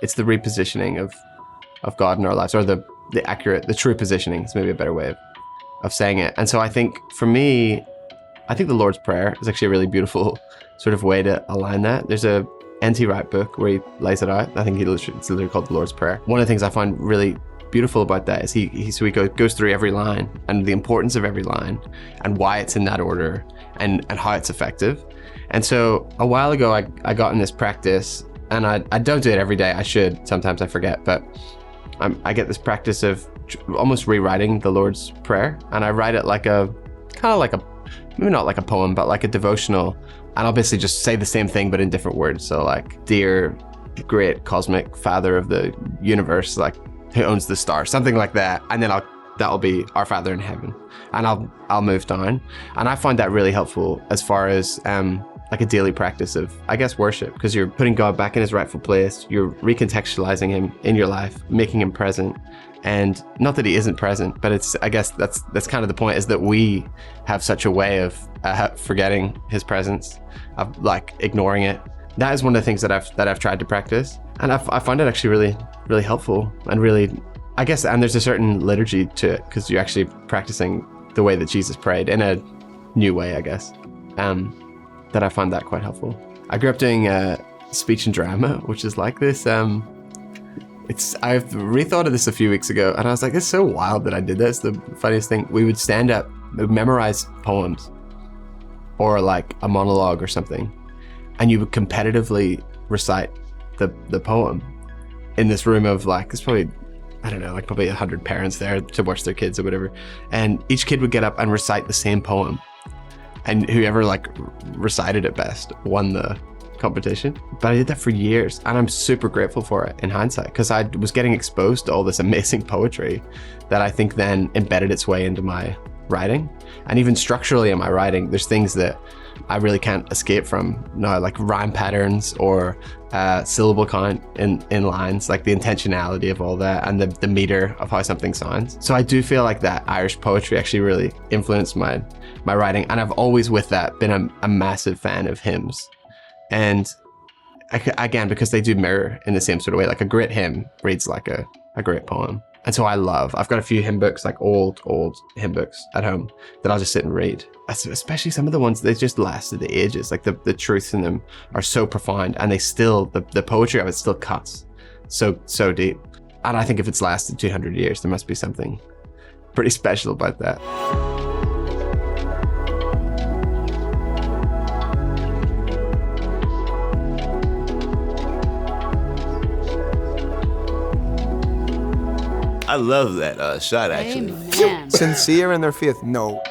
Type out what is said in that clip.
it's the repositioning of God in our lives, or the true positioning is maybe a better way of saying it. And so I think for me, I think the Lord's Prayer is actually a really beautiful sort of way to align that. There's a N.T. Wright book where he lays it out. I think it's literally called the Lord's Prayer. One of the things I find really beautiful about that is he goes through every line and the importance of every line and why it's in that order and how it's effective. And so a while ago, I got in this practice, and I don't do it every day. I should. Sometimes I forget, but I get this practice of almost rewriting the Lord's Prayer, and I write it like maybe not like a poem, but like a devotional. And I'll basically just say the same thing, but in different words. So like, dear great cosmic Father of the universe, like who owns the stars, something like that. And then that'll be our Father in heaven. And I'll move down. And I find that really helpful as far as like a daily practice of, I guess, worship, because you're putting God back in his rightful place. You're recontextualizing him in your life, making him present. And not that he isn't present, but I guess that's kind of the point, is that we have such a way of forgetting his presence, of like ignoring it. That is one of the things that I've tried to practice, and I find it actually really, really helpful, and really, I guess, and there's a certain liturgy to it, because you're actually practicing the way that Jesus prayed in a new way, I guess, that I find that quite helpful. I grew up doing speech and drama, which is like this. I've rethought of this a few weeks ago, and I was like, it's so wild that I did that. It's the funniest thing. We would stand up, we would memorize poems or like a monologue or something, and you would competitively recite the poem in this room of like, there's probably, I don't know, like probably 100 parents there to watch their kids or whatever. And each kid would get up and recite the same poem. And whoever like recited it best won the competition. But I did that for years, and I'm super grateful for it in hindsight, because I was getting exposed to all this amazing poetry that I think then embedded its way into my writing. And even structurally in my writing, there's things that I really can't escape from now, like rhyme patterns or syllable count in lines, like the intentionality of all that and the meter of how something sounds. So I do feel like that Irish poetry actually really influenced my writing, and I've always with that been a massive fan of hymns. And again, because they do mirror in the same sort of way, like a great hymn reads like a great poem. And so I've got a few hymn books, like old hymn books at home that I'll just sit and read. Especially some of the ones that just lasted the ages, like the truths in them are so profound, and they still, the poetry of it still cuts so deep. And I think if it's lasted 200 years, there must be something pretty special about that. I love that shot, actually. Amen. Sincere in their faith? No.